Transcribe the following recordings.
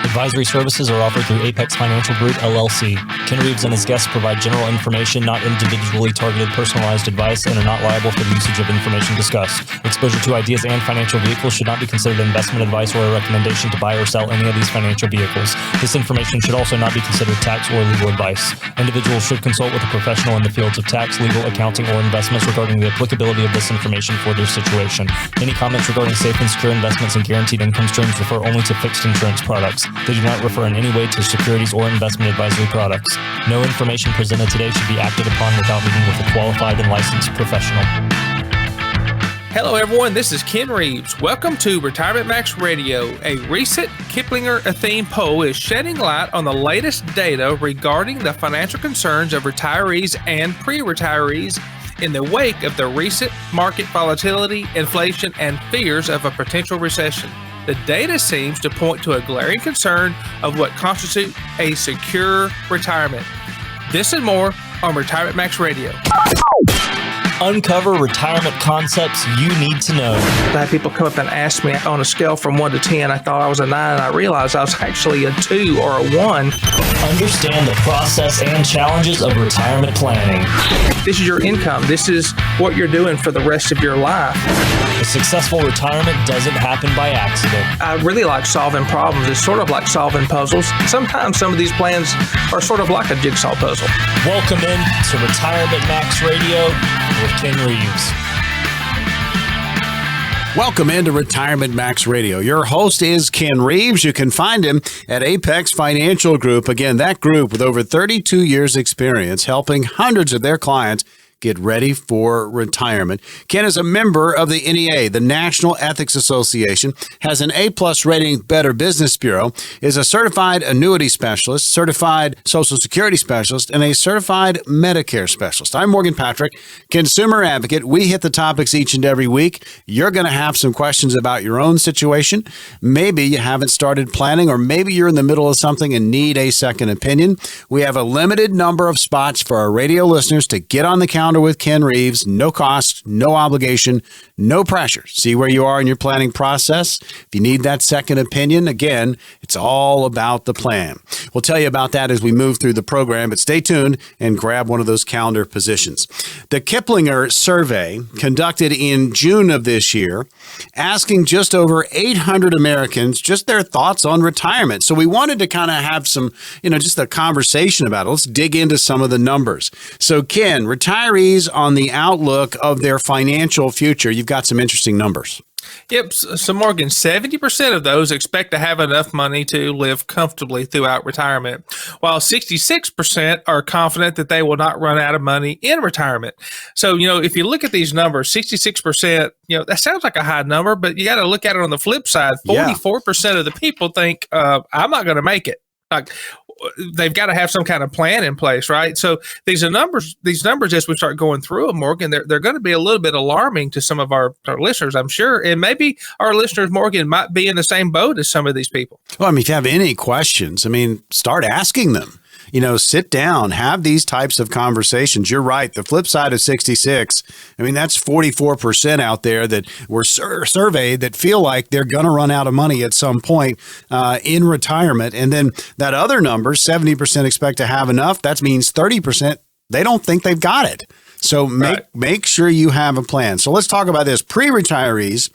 Advisory services are offered through Apex Financial Group, LLC. Ken Reeves and his guests provide general information, not individually targeted personalized advice, and are not liable for the usage of information discussed. Exposure to ideas and financial vehicles should not be considered investment advice or a recommendation to buy or sell any of these financial vehicles. This information should also not be considered tax or legal advice. Individuals should consult with a professional in the fields of tax, legal, accounting, or investments regarding the applicability of this information for their situation. Any comments regarding safe and secure investments and guaranteed income streams refer only to fixed insurance products. They do not refer in any way to securities or investment advisory products. No information presented today should be acted upon without meeting with a qualified and licensed professional. Hello everyone, this is Ken Reeves. Welcome to Retirement Max Radio. A recent Kiplinger-Athene poll is shedding light on the latest data regarding the financial concerns of retirees and pre-retirees in the wake of the recent market volatility, inflation, and fears of a potential recession. The data seems to point to a glaring concern of what constitutes a secure retirement. This and more on Retirement Max Radio. Uncover retirement concepts you need to know. I had people come up and ask me on a scale from 1 to 10. I thought I was a 9, and I realized I was actually a 2 or a 1. Understand the process and challenges of retirement planning. This is your income. This is what you're doing for the rest of your life. A successful retirement doesn't happen by accident. I really like solving problems. It's sort of like solving puzzles. Sometimes some of these plans are sort of like a jigsaw puzzle. Welcome in to Retirement Max Radio with Ken Reeves. Welcome into Retirement Max Radio. Your host is Ken Reeves. You can find him at Apex Financial Group. Again, that group with over 32 years experience helping hundreds of their clients get ready for retirement. Ken is a member of the NEA, the National Ethics Association, has an A+ rating Better Business Bureau, is a certified annuity specialist, certified Social Security specialist, and a certified Medicare specialist. I'm Morgan Patrick, consumer advocate. We hit the topics each and every week. You're going to have some questions about your own situation. Maybe you haven't started planning, or maybe you're in the middle of something and need a second opinion. We have a limited number of spots for our radio listeners to get on the calendar with Ken Reeves. No cost, no obligation, no pressure. See where you are in your planning process. If you need that second opinion, again, it's all about the plan. We'll tell you about that as we move through the program, but stay tuned and grab one of those calendar positions. The Kiplinger survey conducted in June of this year, asking just over 800 Americans just their thoughts on retirement. So we wanted to kind of have some, just a conversation about it. Let's dig into some of the numbers. So Ken, retirees on the outlook of their financial future, you've got some interesting numbers. Yep. So Morgan, 70% of those expect to have enough money to live comfortably throughout retirement, while 66% are confident that they will not run out of money in retirement. So, if you look at these numbers, 66%, that sounds like a high number, but you got to look at it on the flip side. 44% of the people think, I'm not going to make it. Like, they've got to have some kind of plan in place, right? So these numbers, as we start going through them, Morgan, they're going to be a little bit alarming to some of our listeners, I'm sure. And maybe our listeners, Morgan, might be in the same boat as some of these people. Well, if you have any questions, start asking them. Sit down, have these types of conversations. You're right. The flip side of 66, that's 44% out there that were surveyed that feel like they're going to run out of money at some point in retirement. And then that other number, 70% expect to have enough. That means 30%, they don't think they've got it. So make sure you have a plan. So let's talk about this. Pre-retirees,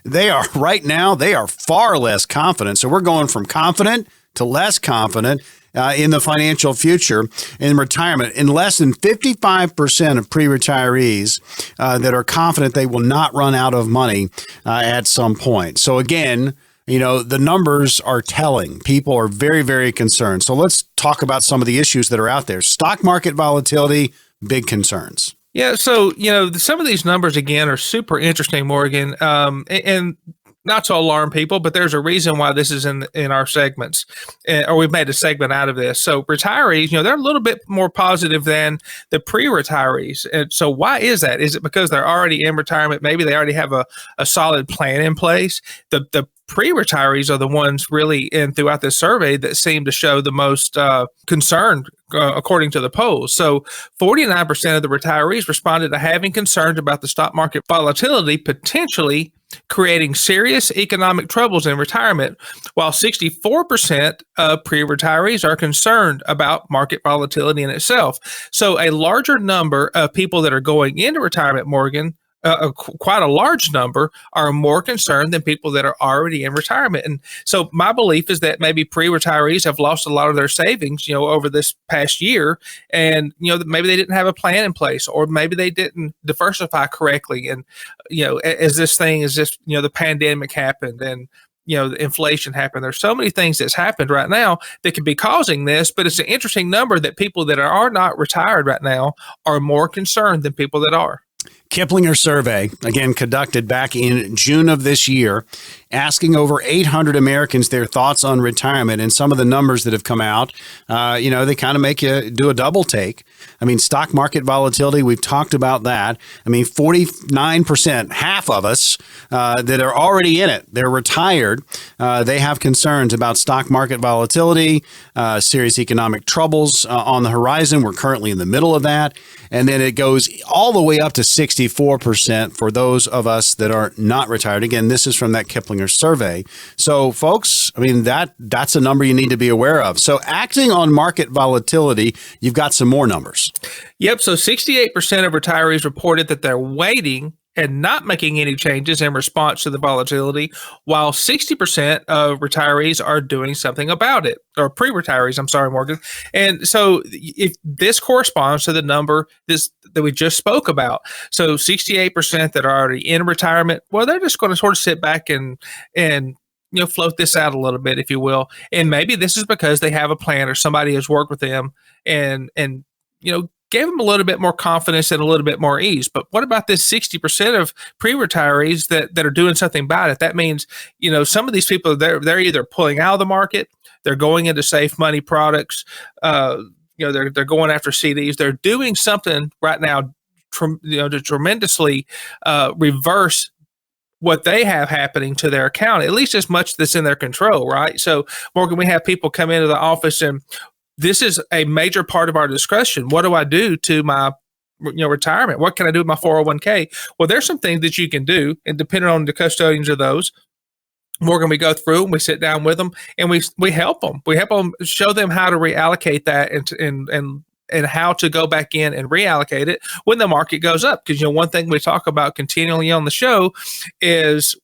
they are far less confident. So we're going from confident to less confident in the financial future in retirement. In less than 55% of pre-retirees that are confident they will not run out of money at some point. So again, the numbers are telling. People are very, very concerned. So let's talk about some of the issues that are out there. Stock market volatility, big concerns. Yeah. So, some of these numbers, again, are super interesting, Morgan. And not to alarm people, but there's a reason why this is in our segments, or we've made a segment out of this. So retirees, they're a little bit more positive than the pre-retirees. And so why is that? Is it because they're already in retirement? Maybe they already have a solid plan in place. The pre-retirees are the ones really and throughout this survey that seem to show the most concern according to the polls. So 49% of the retirees responded to having concerns about the stock market volatility potentially creating serious economic troubles in retirement, while 64% of pre-retirees are concerned about market volatility in itself. So a larger number of people that are going into retirement, Morgan, quite a large number are more concerned than people that are already in retirement. And so my belief is that maybe pre-retirees have lost a lot of their savings, over this past year. And, maybe they didn't have a plan in place, or maybe they didn't diversify correctly. And, as the pandemic happened and, the inflation happened. There's so many things that's happened right now that could be causing this, but it's an interesting number that people that are not retired right now are more concerned than people that are. Kiplinger survey, again, conducted back in June of this year, asking over 800 Americans their thoughts on retirement. And some of the numbers that have come out, they kind of make you do a double take. I mean, stock market volatility, we've talked about that. I mean, 49%, half of us that are already in it, they're retired. They have concerns about stock market volatility, serious economic troubles on the horizon. We're currently in the middle of that. And then it goes all the way up to 64% for those of us that are not retired. Again, this is from that Kiplinger survey. So, folks, I mean, that's a number you need to be aware of. So acting on market volatility, you've got some more numbers. Yep. So 68% of retirees reported that they're waiting and not making any changes in response to the volatility, while 60% of retirees are doing something about it, or pre-retirees, I'm sorry, Morgan. And so if this corresponds to the number that we just spoke about. So 68% that are already in retirement, well, they're just going to sort of sit back and float this out a little bit, if you will. And maybe this is because they have a plan or somebody has worked with them and gave them a little bit more confidence and a little bit more ease. But what about this 60% of pre-retirees that are doing something about it? That means, some of these people, they're either pulling out of the market, they're going into safe money products, they're going after CDs. They're doing something right now to tremendously reverse what they have happening to their account, at least as much that's in their control, right? So, Morgan, we have people come into the office, and this is a major part of our discussion. What do I do to my retirement? What can I do with my 401k? Well, there's some things that you can do, and depending on the custodians of those, Morgan, we go through and we sit down with them and we help them. We help them, show them how to reallocate that and how to go back in and reallocate it when the market goes up. Because, one thing we talk about continually on the show is,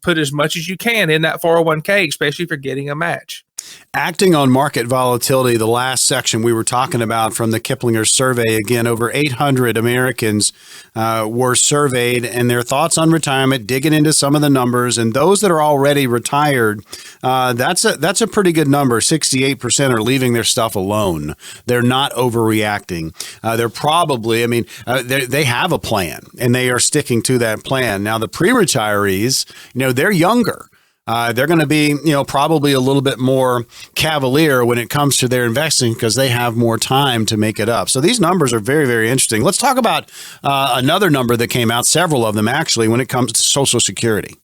put as much as you can in that 401k, especially if you're getting a match. Acting on market volatility, the last section we were talking about from the Kiplinger survey, again, over 800 Americans were surveyed and their thoughts on retirement, digging into some of the numbers. And those that are already retired, that's a pretty good number. 68% are leaving their stuff alone. They're not overreacting. They're probably, they have a plan and they are sticking to that plan. Now, the pre-retirees, they're younger. They're going to be, probably a little bit more cavalier when it comes to their investing because they have more time to make it up. So these numbers are very, very interesting. Let's talk about another number that came out, several of them actually, when it comes to Social Security.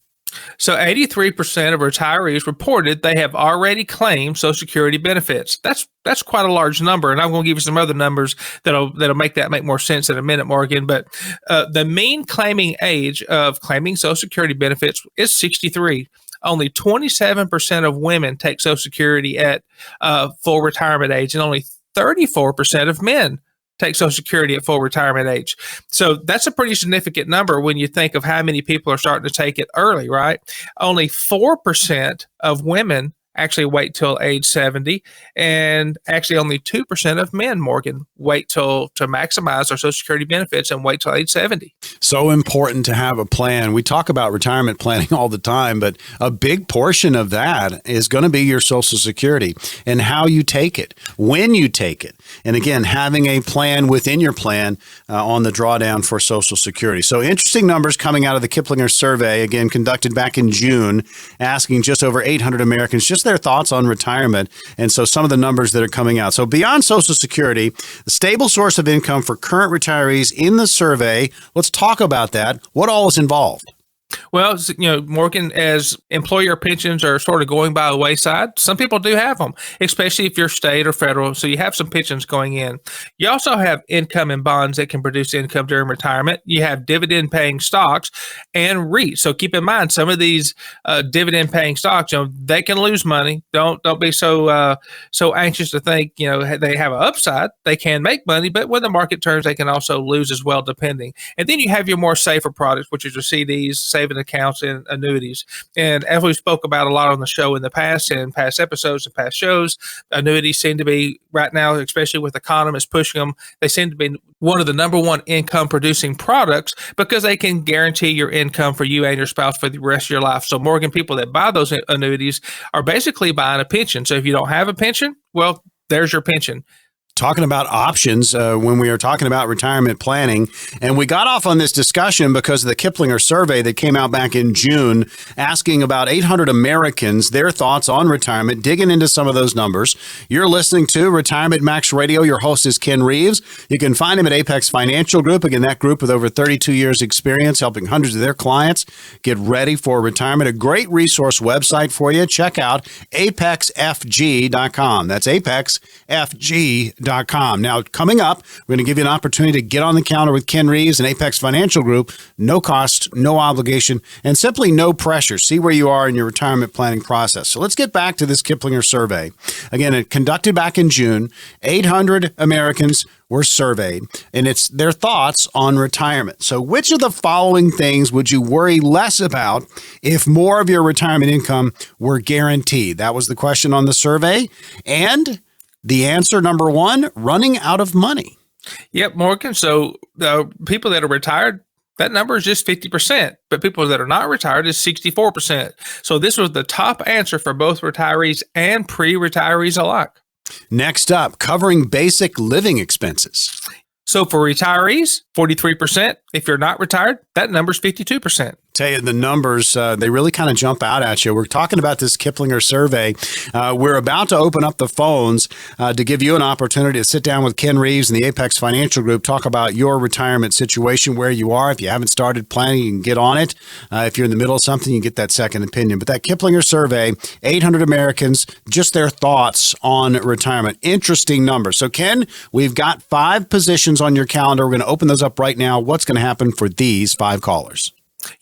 So 83% of retirees reported they have already claimed Social Security benefits. That's quite a large number, and I'm going to give you some other numbers that'll make more sense in a minute, Morgan. But the mean claiming age of claiming Social Security benefits is 63. Only 27% of women take Social Security at full retirement age, and only 34% of men take Social Security at full retirement age. So that's a pretty significant number when you think of how many people are starting to take it early, right? Only 4% of women actually wait till age 70, and actually only 2% of men, Morgan, wait to maximize their Social Security benefits and wait till age 70. So important to have a plan. We talk about retirement planning all the time, but a big portion of that is going to be your Social Security and how you take it, when you take it. And again, having a plan within your plan on the drawdown for Social Security. So interesting numbers coming out of the Kiplinger survey, again, conducted back in June, asking just over 800 Americans just their thoughts on retirement. And so some of the numbers that are coming out. So beyond Social Security, the stable source of income for current retirees in the survey, let's talk about that. What all is involved? Well, Morgan, as employer pensions are sort of going by the wayside, some people do have them, especially if you're state or federal. So you have some pensions going in. You also have income and bonds that can produce income during retirement. You have dividend paying stocks and REITs. So keep in mind, some of these dividend paying stocks, they can lose money. Don't be so anxious to think, they have an upside. They can make money, but when the market turns, they can also lose as well, depending. And then you have your more safer products, which is your CDs, saving accounts, and annuities. And as we spoke about a lot on the show in the past, and past episodes and past shows, annuities seem to be right now, especially with economists pushing them, they seem to be one of the number one income producing products because they can guarantee your income for you and your spouse for the rest of your life. So Morgan, people that buy those annuities are basically buying a pension. So if you don't have a pension, well, there's your pension. Talking about options when we are talking about retirement planning. And we got off on this discussion because of the Kiplinger survey that came out back in June, asking about 800 Americans, their thoughts on retirement, digging into some of those numbers. You're listening to Retirement Max Radio. Your host is Ken Reeves. You can find him at Apex Financial Group. Again, that group with over 32 years experience helping hundreds of their clients get ready for retirement. A great resource website for you. Check out apexfg.com. That's apexfg.com. Now, coming up, we're going to give you an opportunity to get on the counter with Ken Reeves and Apex Financial Group. No cost, no obligation, and simply no pressure. See where you are in your retirement planning process. So let's get back to this Kiplinger survey. Again, it conducted back in June. 800 Americans were surveyed, and it's their thoughts on retirement. So which of the following things would you worry less about if more of your retirement income were guaranteed? That was the question on the survey. And the answer, number one, running out of money. Yep, Morgan. So the people that are retired, that number is just 50%, but people that are not retired is 64%. So this was the top answer for both retirees and pre-retirees alike. Next up, covering basic living expenses. So for retirees, 43%. If you're not retired, that number's 52%. Tell you the numbers, they really kind of jump out at you. We're talking about this Kiplinger survey. We're about to open up the phones to give you an opportunity to sit down with Ken Reeves and the Apex Financial Group, talk about your retirement situation, where you are. If you haven't started planning, you can get on it. If you're in the middle of something, you get that second opinion. But that Kiplinger survey, 800 Americans, just their thoughts on retirement. Interesting number. So, Ken, we've got 5 positions on your calendar. We're going to open those up right now. What's going to happen for these 5 callers?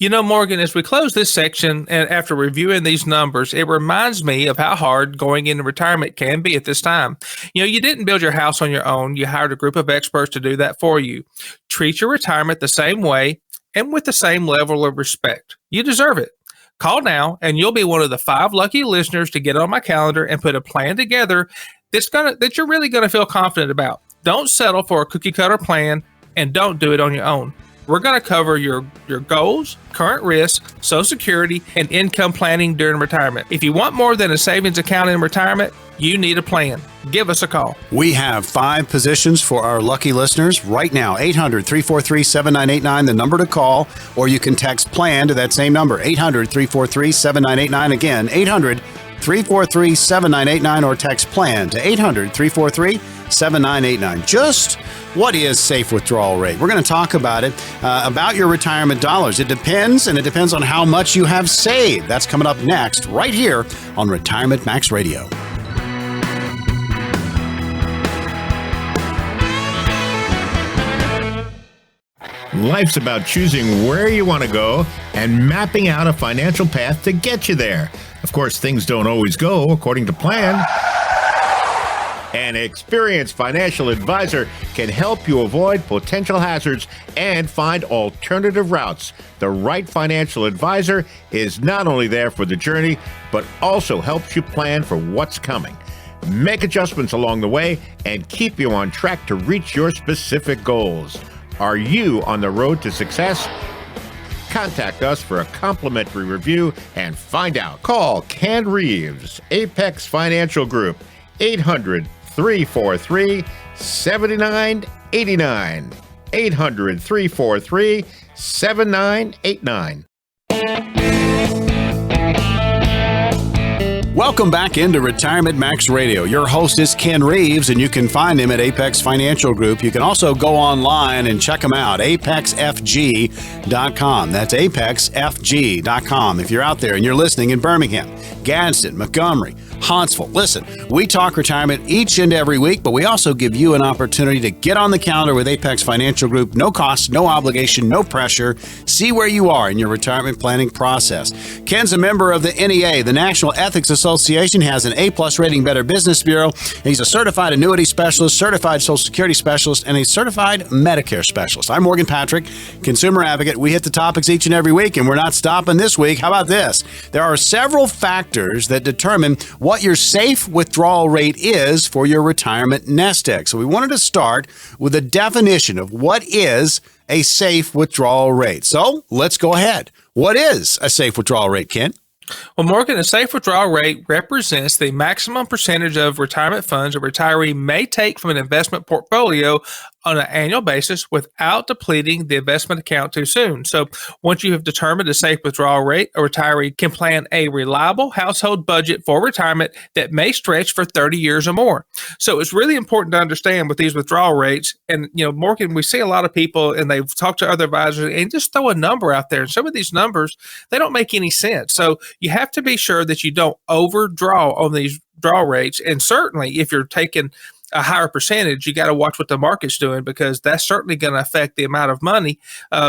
Morgan, as we close this section and after reviewing these numbers, it reminds me of how hard going into retirement can be at this time. You didn't build your house on your own. You hired a group of experts to do that for you. Treat your retirement the same way and with the same level of respect. You deserve it. Call now and you'll be one of the 5 lucky listeners to get on my calendar and put a plan together that you're really going to feel confident about. Don't settle for a cookie cutter plan and don't do it on your own. We're going to cover your goals, current risks, Social Security, and income planning during retirement. If you want more than a savings account in retirement, you need a plan. Give us a call. We have 5 positions for our lucky listeners right now. 800-343-7989, the number to call, or you can text PLAN to that same number, 800-343-7989. Again, 800-343-7989, or text PLAN to 800-343-7989. Just what is safe withdrawal rate? We're going to talk about it, about your retirement dollars. It depends, and it depends on how much you have saved. That's coming up next, right here on Retirement Max Radio. Life's about choosing where you want to go and mapping out a financial path to get you there. Of course, things don't always go according to plan. An experienced financial advisor can help you avoid potential hazards and find alternative routes. The right financial advisor is not only there for the journey, but also helps you plan for what's coming, make adjustments along the way, and keep you on track to reach your specific goals. Are you on the road to success? Contact us for a complimentary review and find out. Call Ken Reeves, Apex Financial Group, 800-343-7989. 800-343-7989. Welcome back into Retirement Max Radio. Your host is Ken Reeves, and you can find him at Apex Financial Group. You can also go online and check him out, apexfg.com. That's apexfg.com. If you're out there and you're listening in Birmingham, Gadsden, Montgomery, Huntsville. Listen, we talk retirement each and every week, but we also give you an opportunity to get on the calendar with Apex Financial Group. No cost, no obligation, no pressure. See where you are in your retirement planning process. Ken's a member of the NEA, the National Ethics Association, has an A-plus rating Better Business Bureau. He's a certified annuity specialist, certified Social Security specialist, and a certified Medicare specialist. I'm Morgan Patrick, consumer advocate. We hit the topics each and every week, and we're not stopping this week. How about this? There are several factors that determine what your safe withdrawal rate is for your retirement nest egg. So we wanted to start with a definition of what is a safe withdrawal rate. So let's go ahead. What is a safe withdrawal rate, Ken? Well, Morgan, a safe withdrawal rate represents the maximum percentage of retirement funds a retiree may take from an investment portfolio on an annual basis without depleting the investment account too soon. So once you have determined a safe withdrawal rate, a retiree can plan a reliable household budget for retirement that may stretch for 30 years or more. So it's really important to understand with these withdrawal rates. And, Morgan, we see a lot of people and they've talked to other advisors and just throw a number out there. And some of these numbers, they don't make any sense. So you have to be sure that you don't overdraw on these draw rates. And certainly if you're taking a higher percentage, you got to watch what the market's doing, because that's certainly going to affect the amount of money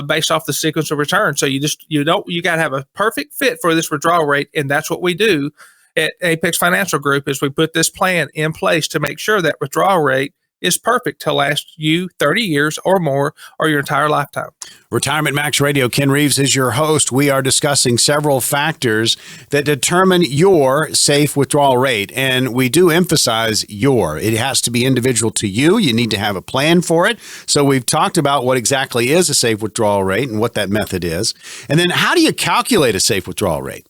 based off the sequence of return. So you got to have a perfect fit for this withdrawal rate. And that's what we do at Apex Financial Group, is we put this plan in place to make sure that withdrawal rate is perfect to last you 30 years or more, or your entire lifetime. Retirement Max Radio, Ken Reeves is your host. We are discussing several factors that determine your safe withdrawal rate. And we do emphasize it has to be individual to you. You need to have a plan for it. So we've talked about what exactly is a safe withdrawal rate and what that method is. And then how do you calculate a safe withdrawal rate?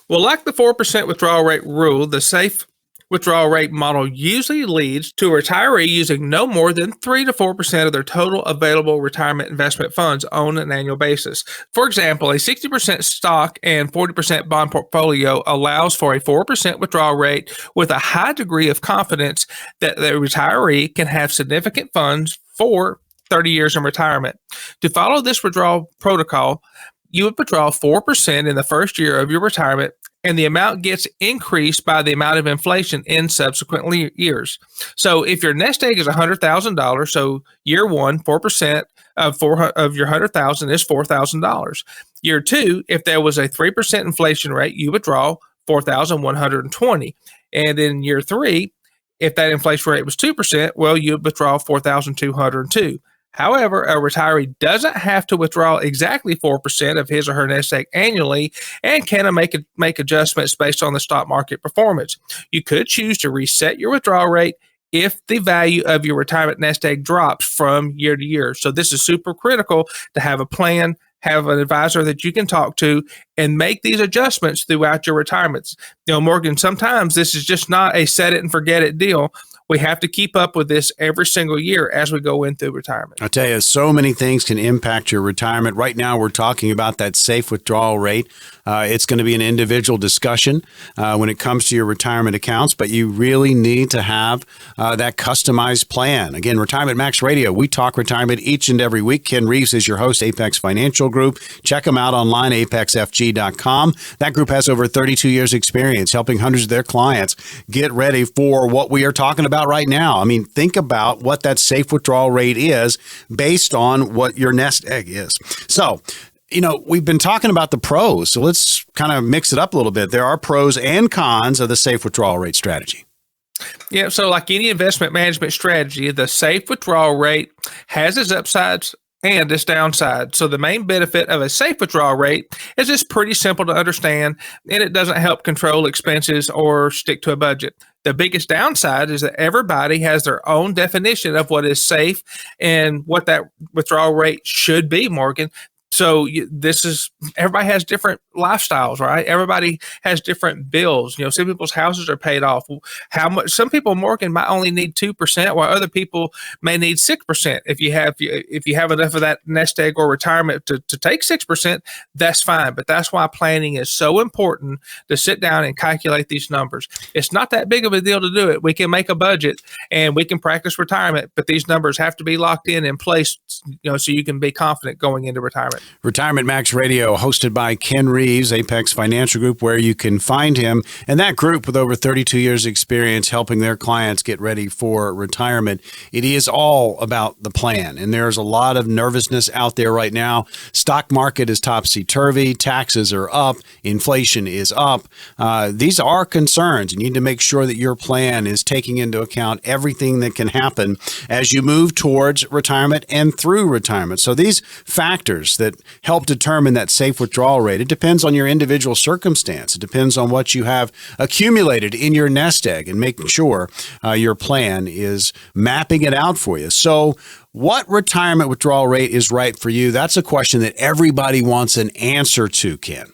Well, like the 4% withdrawal rate rule, the safe withdrawal rate model usually leads to a retiree using no more than 3 to 4% of their total available retirement investment funds on an annual basis. For example, a 60% stock and 40% bond portfolio allows for a 4% withdrawal rate with a high degree of confidence that the retiree can have significant funds for 30 years in retirement. To follow this withdrawal protocol, you would withdraw 4% in the first year of your retirement, and the amount gets increased by the amount of inflation in subsequent years. So if your nest egg is $100,000, so year one, 4% of your $100,000 is $4,000. Year two, if there was a 3% inflation rate, you would draw $4,120. And in year three, if that inflation rate was 2%, well, you would withdraw $4,202. However, a retiree doesn't have to withdraw exactly 4% of his or her nest egg annually, and can make adjustments based on the stock market performance. You could choose to reset your withdrawal rate if the value of your retirement nest egg drops from year to year. So this is super critical to have a plan, have an advisor that you can talk to, and make these adjustments throughout your retirements. Morgan, sometimes this is just not a set it and forget it deal. We have to keep up with this every single year as we go into retirement. I tell you, so many things can impact your retirement. Right now, we're talking about that safe withdrawal rate. It's going to be an individual discussion when it comes to your retirement accounts, but you really need to have that customized plan. Again, Retirement Max Radio, we talk retirement each and every week. Ken Reeves is your host, Apex Financial Group. Check them out online, apexfg.com. That group has over 32 years experience helping hundreds of their clients get ready for what we are talking about right now. I mean, think about what that safe withdrawal rate is based on what your nest egg is. So, we've been talking about the pros, so let's kind of mix it up a little bit. There are pros and cons of the safe withdrawal rate strategy. Yeah, so like any investment management strategy, the safe withdrawal rate has its upsides and its downside. So the main benefit of a safe withdrawal rate is it's pretty simple to understand, and it doesn't help control expenses or stick to a budget. The biggest downside is that everybody has their own definition of what is safe and what that withdrawal rate should be, Morgan. So everybody has different lifestyles, right? Everybody has different bills. Some people's houses are paid off. How much? Some people, Morgan, might only need 2%, while other people may need 6%. If you have enough of that nest egg or retirement to take 6%, that's fine. But that's why planning is so important, to sit down and calculate these numbers. It's not that big of a deal to do it. We can make a budget and we can practice retirement, but these numbers have to be locked in place, so you can be confident going into retirement. Retirement Max Radio, hosted by Ken Reeves, Apex Financial Group, where you can find him. And that group, with over 32 years experience helping their clients get ready for retirement, it is all about the plan. And there's a lot of nervousness out there right now. Stock market is topsy-turvy. Taxes are up. Inflation is up. These are concerns. You need to make sure that your plan is taking into account everything that can happen as you move towards retirement and through retirement. So these factors that help determine that safe withdrawal rate, it depends on your individual circumstance. It depends on what you have accumulated in your nest egg, and making sure your plan is mapping it out for you. So what retirement withdrawal rate is right for you? That's a question that everybody wants an answer to, Ken.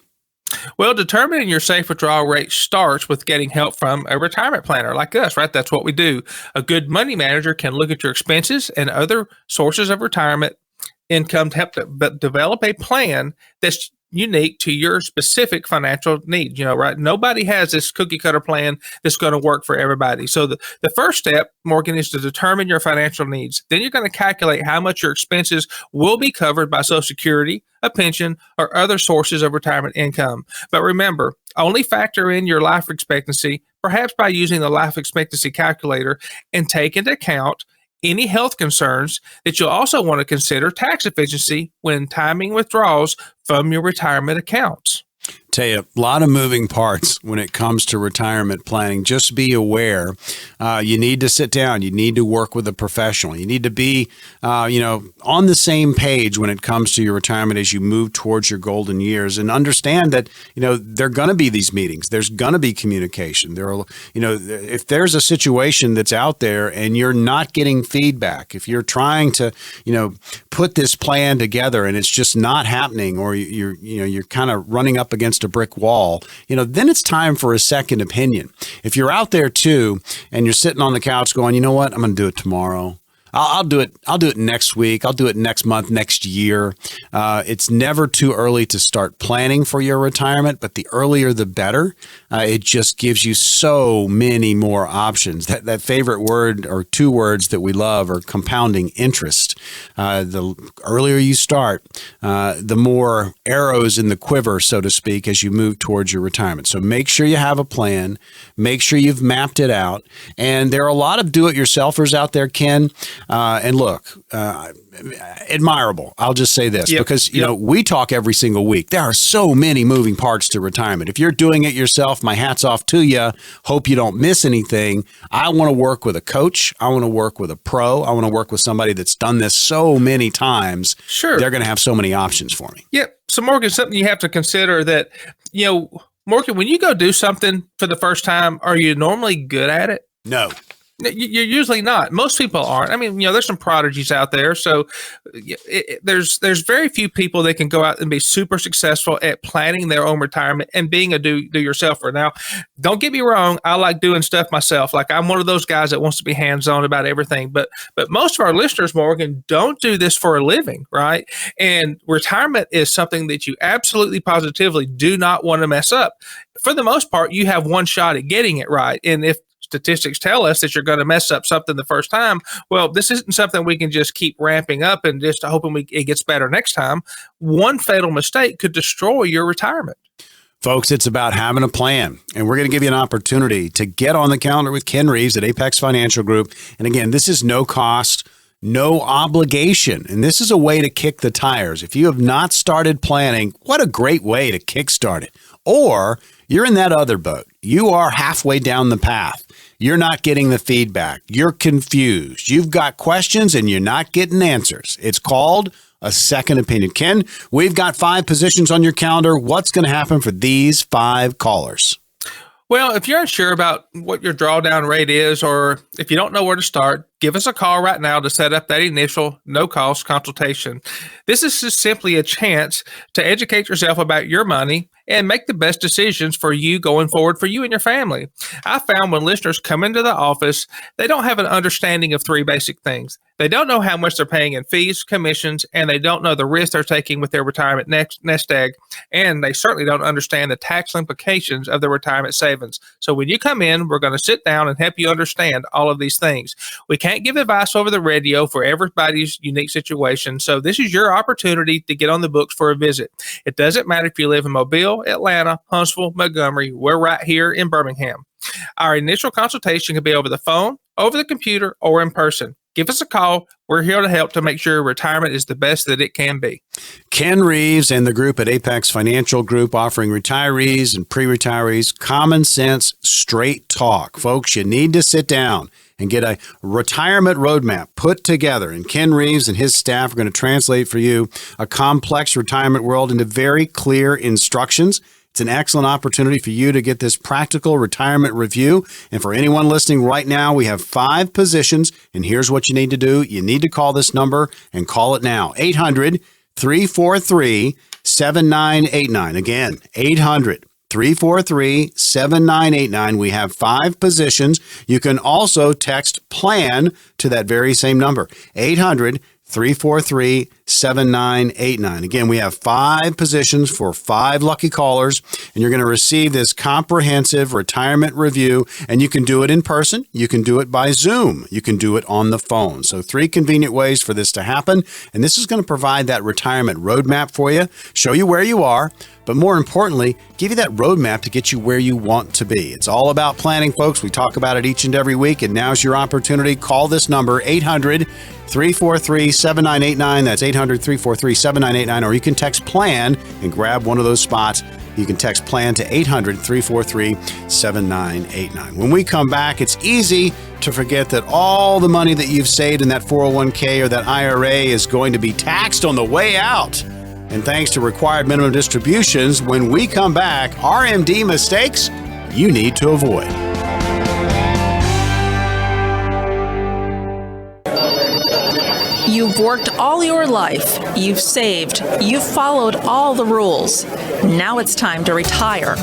Well, determining your safe withdrawal rate starts with getting help from a retirement planner like us, right? That's what we do. A good money manager can look at your expenses and other sources of retirement income to help develop a plan that's unique to your specific financial needs, right? Nobody has this cookie cutter plan that's going to work for everybody. So the first step, Morgan, is to determine your financial needs. Then you're going to calculate how much your expenses will be covered by Social Security, a pension, or other sources of retirement income. But remember, only factor in your life expectancy, perhaps by using the life expectancy calculator, and take into account any health concerns that you'll also want to consider tax efficiency when timing withdrawals from your retirement accounts. Tell you, a lot of moving parts when it comes to retirement planning. Just be aware. You need to sit down. You need to work with a professional. You need to be, on the same page when it comes to your retirement as you move towards your golden years, and understand that, there are going to be these meetings. There's going to be communication. There are, if there's a situation that's out there and you're not getting feedback, if you're trying to, put this plan together and it's just not happening, or you're kind of running up against a brick wall, then it's time for a second opinion. If you're out there too, and you're sitting on the couch going, you know what, I'm going to do it tomorrow. I'll do it next week. I'll do it next month, next year. It's never too early to start planning for your retirement, but the earlier the better. It just gives you so many more options. That favorite word, or two words that we love, are compounding interest. The earlier you start, the more arrows in the quiver, so to speak, as you move towards your retirement. So make sure you have a plan. Make sure you've mapped it out. And there are a lot of do-it-yourselfers out there, Ken. And look, admirable. I'll just say this, because, we talk every single week. There are so many moving parts to retirement. If you're doing it yourself, my hat's off to you. Hope you don't miss anything. I want to work with a coach. I want to work with a pro. I want to work with somebody that's done this so many times. Sure. They're going to have so many options for me. Yep. So, Morgan, something you have to consider that, Morgan, when you go do something for the first time, are you normally good at it? No. You're usually not. Most people aren't. I mean, there's some prodigies out there. So there's very few people that can go out and be super successful at planning their own retirement and being a do-yourselfer. Now, don't get me wrong. I like doing stuff myself. Like, I'm one of those guys that wants to be hands-on about everything. But most of our listeners, Morgan, don't do this for a living, right? And retirement is something that you absolutely positively do not want to mess up. For the most part, you have one shot at getting it right. And if statistics tell us that you're going to mess up something the first time, well, this isn't something we can just keep ramping up and just hoping it gets better next time. One fatal mistake could destroy your retirement. Folks, it's about having a plan, and we're going to give you an opportunity to get on the calendar with Ken Reeves at Apex Financial Group. And again, this is no cost, no obligation, and this is a way to kick the tires. If you have not started planning, what a great way to kickstart it. Or you're in that other boat. You are halfway down the path. You're not getting the feedback. You're confused. You've got questions and you're not getting answers. It's called a second opinion. Ken, we've got 5 positions on your calendar. What's going to happen for these 5 callers? Well, if you're unsure about what your drawdown rate is, or if you don't know where to start, Give us a call right now to set up that initial no-cost consultation. This is just simply a chance to educate yourself about your money and make the best decisions for you going forward for you and your family. I found when listeners come into the office, they don't have an understanding of three basic things. They don't know how much they're paying in fees, commissions, and they don't know the risk they're taking with their retirement nest egg, and they certainly don't understand the tax implications of their retirement savings. So when you come in, we're going to sit down and help you understand all of these things. We can't give advice over the radio for everybody's unique situation, so this is your opportunity to get on the books for a visit. It doesn't matter if you live in Mobile, Atlanta, Huntsville, Montgomery, we're right here in Birmingham. Our initial consultation can be over the phone, over the computer, or in person. Give us a call. We're here to help to make sure retirement is the best that it can be. Ken Reeves and the group at Apex Financial Group offering retirees and pre-retirees common sense, straight talk. Folks, you need to sit down and get a retirement roadmap put together. And Ken Reeves and his staff are going to translate for you a complex retirement world into very clear instructions. It's an excellent opportunity for you to get this practical retirement review. And for anyone listening right now, we have 5 positions. And here's what you need to do. You need to call this number and call it now. 800-343-7989. Again, 800-343-7989. We have 5 positions. You can also text PLAN to that very same number. 800-343-7989. Again, we have 5 positions for 5 lucky callers, and you're going to receive this comprehensive retirement review, and you can do it in person. You can do it by Zoom. You can do it on the phone. So 3 convenient ways for this to happen, and this is going to provide that retirement roadmap for you, show you where you are, but more importantly, give you that roadmap to get you where you want to be. It's all about planning, folks. We talk about it each and every week, and now's your opportunity. Call this number, 800-343-7989. That's 800-343-7989, or you can text PLAN and grab one of those spots. You can text PLAN to 800-343-7989. When we come back, it's easy to forget that all the money that you've saved in that 401k or that IRA is going to be taxed on the way out. And thanks to required minimum distributions, when we come back, RMD mistakes you need to avoid. You've worked all your life, you've saved, you've followed all the rules. Now it's time to retire.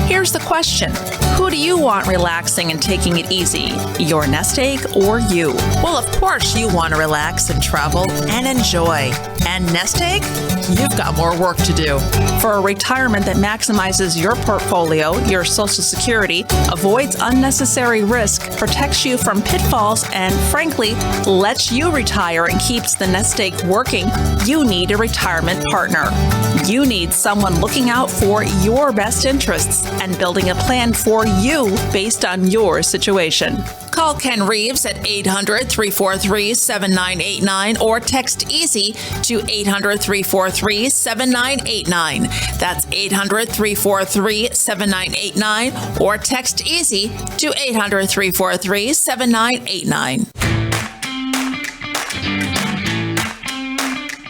Here's the question. Who do you want relaxing and taking it easy? Your nest egg or you? Well, of course you want to relax and travel and enjoy. And nest egg? You've got more work to do. For a retirement that maximizes your portfolio, your Social Security, avoids unnecessary risk, protects you from pitfalls, and frankly, lets you retire and keeps the nest egg working, you need a retirement partner. You need someone looking out for your best interests and building a plan for you based on your situation. Call Ken Reeves at 800-343-7989 or text EASY to 800-343-7989. That's 800-343-7989 or text EASY to 800-343-7989.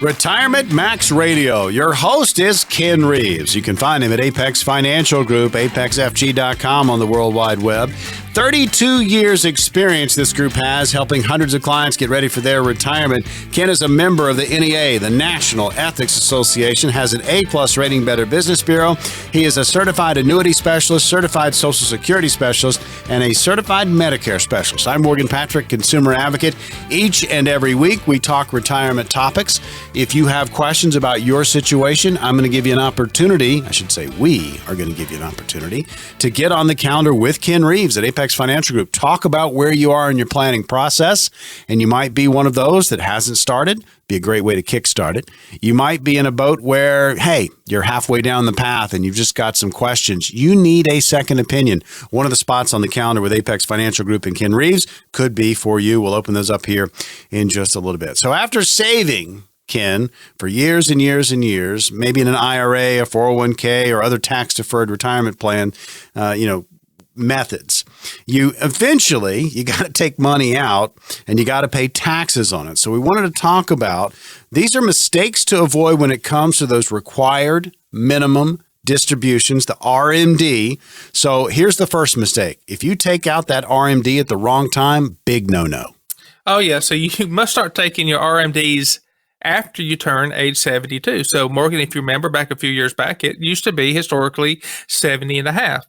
Retirement Max Radio. Your host is Ken Reeves. You can find him at Apex Financial Group, apexfg.com on the World Wide Web. 32 years experience this group has, helping hundreds of clients get ready for their retirement. Ken is a member of the NEA, the National Ethics Association, has an A+ rating Better Business Bureau. He is a certified annuity specialist, certified Social Security specialist, and a certified Medicare specialist. I'm Morgan Patrick, consumer advocate. Each and every week, we talk retirement topics. If you have questions about your situation, I'm going to give you an opportunity, I should say we are going to give you an opportunity, to get on the calendar with Ken Reeves at Apex Financial Group. Talk about where you are in your planning process, and you might be one of those that hasn't started. Be a great way to kickstart it. You might be in a boat where, hey, you're halfway down the path and you've just got some questions. You need a second opinion. One of the spots on the calendar with Apex Financial Group and Ken Reeves could be for you. We'll open those up here in just a little bit. So after saving, Ken, for years and years and years, maybe in an IRA, a 401k, or other tax-deferred retirement plan, methods, you got to take money out and you got to pay taxes on it. So we wanted to talk about, these are mistakes to avoid when it comes to those required minimum distributions, the RMD. So here's the first mistake. If you take out that RMD at the wrong time, big no-no. Oh, yeah. So you must start taking your RMDs after you turn age 72. So, Morgan, if you remember back a few years back, it used to be historically 70 and a half.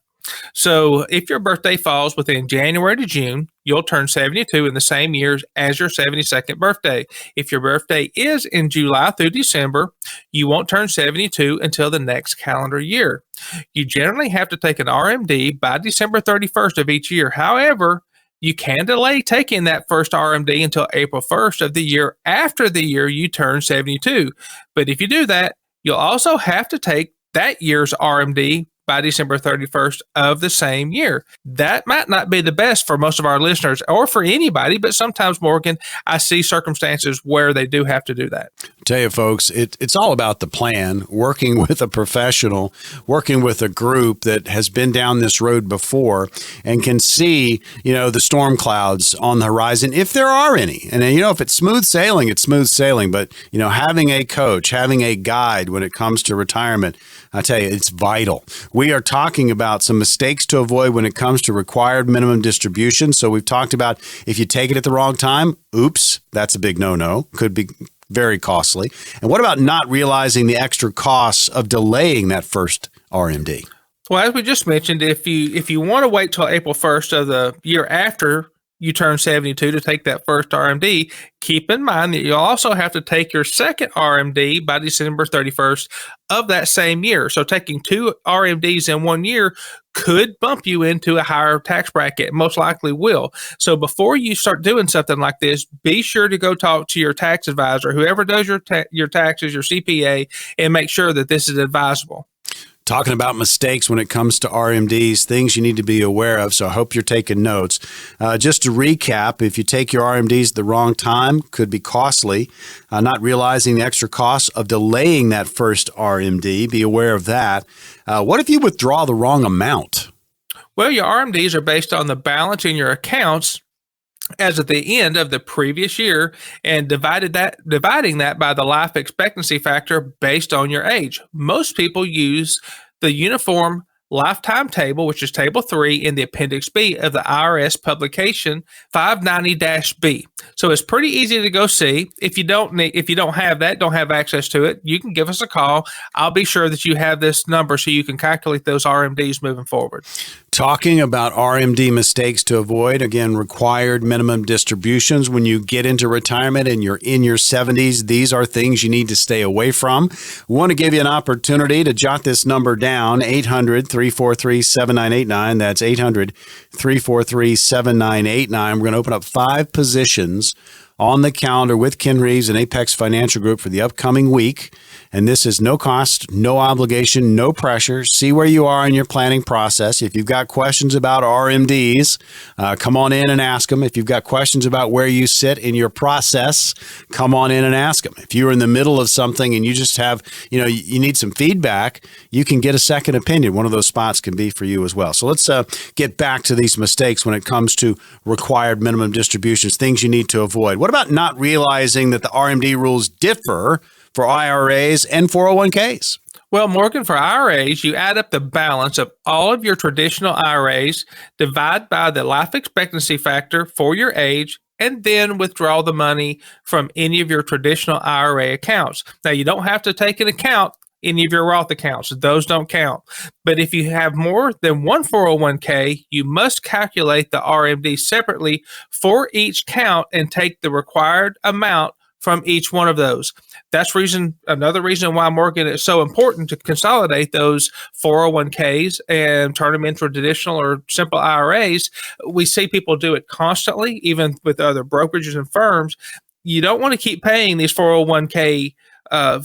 So if your birthday falls within January to June, you'll turn 72 in the same year as your 72nd birthday. If your birthday is in July through December, you won't turn 72 until the next calendar year. You generally have to take an RMD by December 31st of each year. However, you can delay taking that first RMD until April 1st of the year after the year you turn 72. But if you do that, you'll also have to take that year's RMD by December 31st of the same year. That might not be the best for most of our listeners or for anybody, but sometimes, Morgan, I see circumstances where they do have to do that. Tell you, folks, it's all about the plan, working with a professional, working with a group that has been down this road before and can see, the storm clouds on the horizon, if there are any. And, if it's smooth sailing, it's smooth sailing. But, having a coach, having a guide when it comes to retirement, I tell you, it's vital. We are talking about some mistakes to avoid when it comes to required minimum distribution. So we've talked about if you take it at the wrong time, oops, that's a big no-no. Could be very costly. And what about not realizing the extra costs of delaying that first RMD? Well, as we just mentioned, if you want to wait till April 1st of the year after you turn 72 to take that first RMD, keep in mind that you'll also have to take your second RMD by December 31st of that same year. So taking two RMDs in 1 year could bump you into a higher tax bracket, most likely will. So before you start doing something like this, be sure to go talk to your tax advisor, whoever does your taxes, your CPA, and make sure that this is advisable. Talking about mistakes when it comes to RMDs, things you need to be aware of. So I hope you're taking notes. Just to recap, if you take your RMDs at the wrong time, could be costly. Not realizing the extra cost of delaying that first RMD, be aware of that. What if you withdraw the wrong amount? Well, your RMDs are based on the balance in your accounts as at the end of the previous year and dividing that by the life expectancy factor based on your age. Most people use the uniform lifetime table, which is table 3 in the appendix B of the IRS publication 590-B. So it's pretty easy to go see. If you don't have access to it, you can give us a call. I'll be sure that you have this number so you can calculate those RMDs moving forward. Talking about RMD mistakes to avoid, again, required minimum distributions. When you get into retirement and you're in your 70s, these are things you need to stay away from. We want to give you an opportunity to jot this number down, 800-343-7989. That's 800-343-7989. We're going to open up 5 positions on the calendar with Ken Reeves and Apex Financial Group for the upcoming week. And this is no cost, no obligation, no pressure. See where you are in your planning process. If you've got questions about RMDs, come on in and ask them. If you've got questions about where you sit in your process, come on in and ask them. If you're in the middle of something and you just have, you need some feedback, you can get a second opinion. One of those spots can be for you as well. So let's get back to these mistakes when it comes to required minimum distributions, things you need to avoid. What about not realizing that the RMD rules differ for IRAs and 401ks? Well, Morgan, for IRAs, you add up the balance of all of your traditional IRAs, divide by the life expectancy factor for your age, and then withdraw the money from any of your traditional IRA accounts. Now, you don't have to take into account any of your Roth accounts. Those don't count. But if you have more than one 401k, you must calculate the RMD separately for each count and take the required amount from each one of those. That's another reason why, Morgan, it's so important to consolidate those 401ks and turn them into traditional or simple IRAs. We see people do it constantly, even with other brokerages and firms. You don't want to keep paying these 401k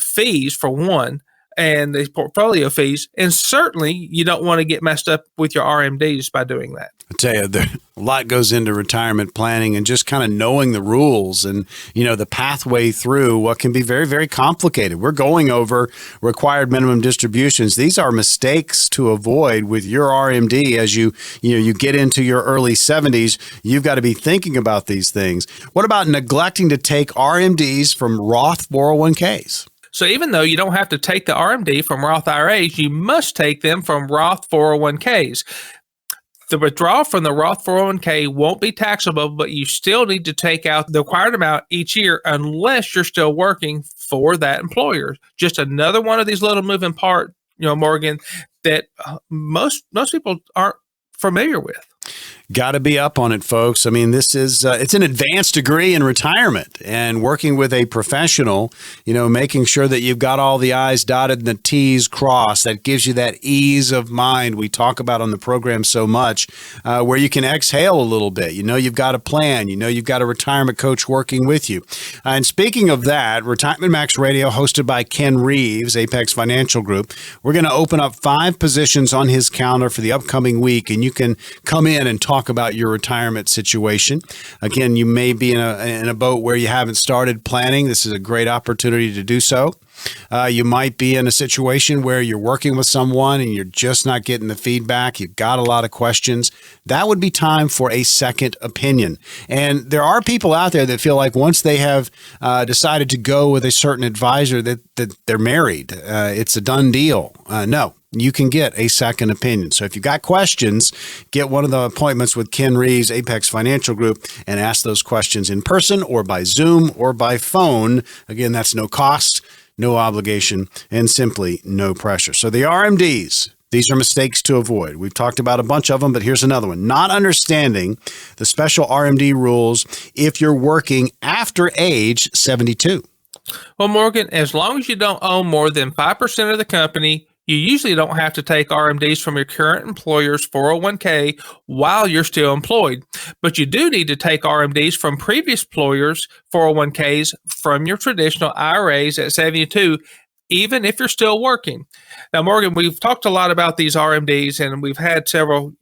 fees, for one, and these portfolio fees. And certainly you don't want to get messed up with your RMDs by doing that. I tell you, a lot goes into retirement planning and just kind of knowing the rules and, the pathway through what can be very, very complicated. We're going over required minimum distributions. These are mistakes to avoid with your RMD as you get into your early 70s. You've got to be thinking about these things. What about neglecting to take RMDs from Roth 401ks? So even though you don't have to take the RMD from Roth IRAs, you must take them from Roth 401ks. The withdrawal from the Roth 401k won't be taxable, but you still need to take out the required amount each year unless you're still working for that employer. Just another one of these little moving parts, Morgan, that most people aren't familiar with. Got to be up on it, folks. I mean, this is it's an advanced degree in retirement, and working with a professional, making sure that you've got all the I's dotted and the T's crossed. That gives you that ease of mind we talk about on the program so much, where you can exhale a little bit. You've got a plan. You've got a retirement coach working with you. And speaking of that, Retirement Max Radio, hosted by Ken Reeves, Apex Financial Group, we're going to open up 5 positions on his calendar for the upcoming week, and you can come in and talk about your retirement situation. Again, you may be in a boat where you haven't started planning. This is a great opportunity to do so. You might be in a situation where you're working with someone and you're just not getting the feedback. You've got a lot of questions. That would be time for a second opinion. And there are people out there that feel like once they have decided to go with a certain advisor that they're married. It's a done deal. No. You can get a second opinion. So if you've got questions, get one of the appointments with Ken Reeves, Apex Financial Group, and ask those questions in person or by Zoom or by phone. Again, that's no cost, no obligation, and simply no pressure. So the RMDs, these are mistakes to avoid. We've talked about a bunch of them, but here's another one. Not understanding the special RMD rules if you're working after age 72. Well, Morgan, as long as you don't own more than 5% of the company, you usually don't have to take RMDs from your current employer's 401k while you're still employed. But you do need to take RMDs from previous employers' 401ks from your traditional IRAs at 72, even if you're still working. Now, Morgan, we've talked a lot about these RMDs, and we've had several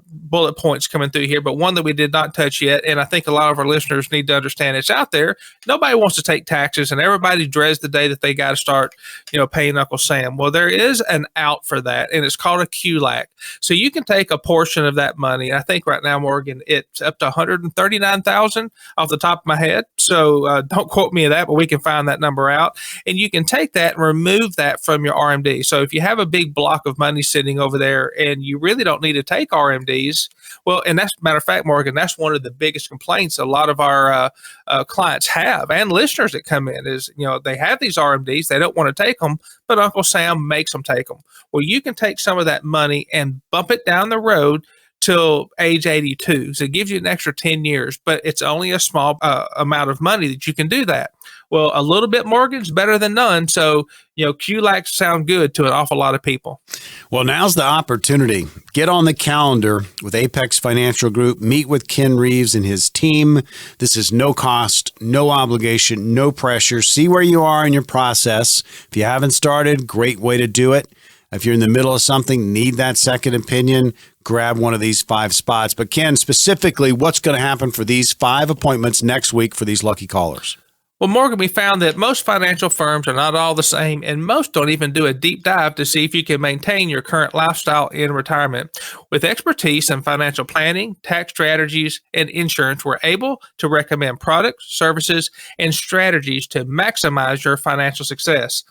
bullet points coming through here, but one that we did not touch yet, and I think a lot of our listeners need to understand it's out there. Nobody wants to take taxes, and everybody dreads the day that they got to start, paying Uncle Sam. Well, there is an out for that, and it's called a QLAC. So you can take a portion of that money. I think right now, Morgan, it's up to $139,000 off the top of my head. So don't quote me on that, but we can find that number out, and you can take that and remove that from your RMD. So if you have a big block of money sitting over there and you really don't need to take RMDs, well, and that's, matter of fact, Morgan, that's one of the biggest complaints a lot of our clients have, and listeners that come in is, they have these RMDs, they don't want to take them, but Uncle Sam makes them take them. Well, you can take some of that money and bump it down the road till age 82. So it gives you an extra 10 years, but it's only a small amount of money that you can do that. Well, a little bit, Morgan's better than none. So, QLACs sound good to an awful lot of people. Well, now's the opportunity. Get on the calendar with Apex Financial Group. Meet with Ken Reeves and his team. This is no cost, no obligation, no pressure. See where you are in your process. If you haven't started, great way to do it. If you're in the middle of something, need that second opinion, grab one of these 5 spots. But Ken, specifically, what's going to happen for these 5 appointments next week for these lucky callers? Well, Morgan, we found that most financial firms are not all the same, and most don't even do a deep dive to see if you can maintain your current lifestyle in retirement. With expertise in financial planning, tax strategies, and insurance, we're able to recommend products, services, and strategies to maximize your financial success.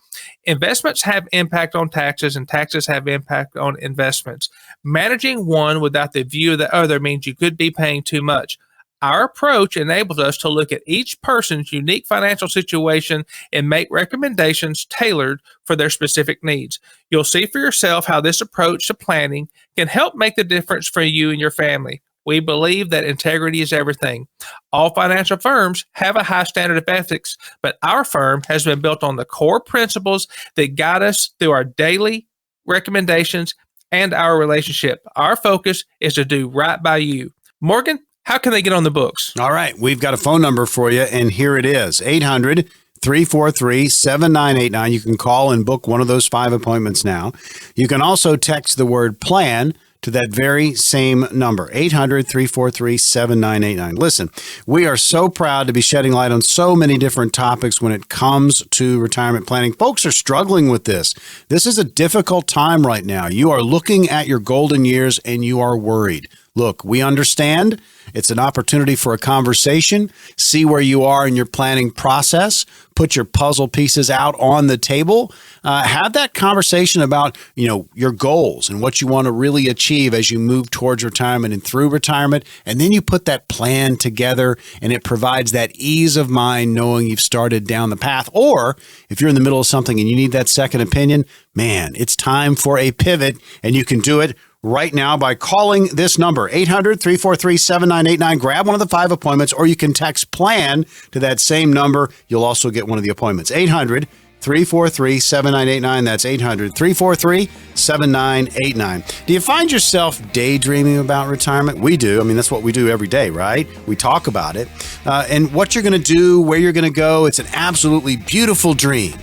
Investments have impact on taxes, and taxes have impact on investments. Managing one without the view of the other means you could be paying too much. Our approach enables us to look at each person's unique financial situation and make recommendations tailored for their specific needs. You'll see for yourself how this approach to planning can help make the difference for you and your family. We believe that integrity is everything. All financial firms have a high standard of ethics, but our firm has been built on the core principles that guide us through our daily recommendations and our relationship. Our focus is to do right by you. Morgan, how can they get on the books? All right. We've got a phone number for you, and here it is, 800-343-7989. You can call and book one of those 5 appointments now. You can also text the word PLAN to that very same number, 800-343-7989. Listen, we are so proud to be shedding light on so many different topics when it comes to retirement planning. Folks are struggling with this. This is a difficult time right now. You are looking at your golden years and you are worried. Look, we understand, It's an opportunity for a conversation, see where you are in your planning process, put your puzzle pieces out on the table, have that conversation about, your goals and what you want to really achieve as you move towards retirement and through retirement. And then you put that plan together, and it provides that ease of mind knowing you've started down the path. Or if you're in the middle of something and you need that second opinion, man, it's time for a pivot, and you can do it right now by calling this number, 800-343-7989. Grab one of the 5 appointments, or you can text PLAN to that same number. You'll also get one of the appointments. 800-343-7989. That's 800-343-7989. Do you find yourself daydreaming about retirement? We do. I mean, that's what we do every day, right? We talk about it. And what you're going to do, where you're going to go, it's an absolutely beautiful dream.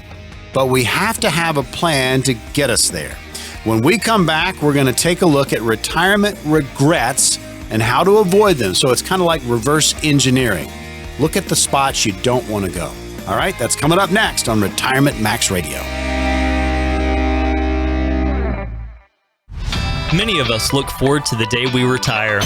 But we have to have a plan to get us there. When we come back, we're going to take a look at retirement regrets and how to avoid them. So it's kind of like reverse engineering. Look at the spots you don't want to go. All right, that's coming up next on Retirement Max Radio. Many of us look forward to the day we retire.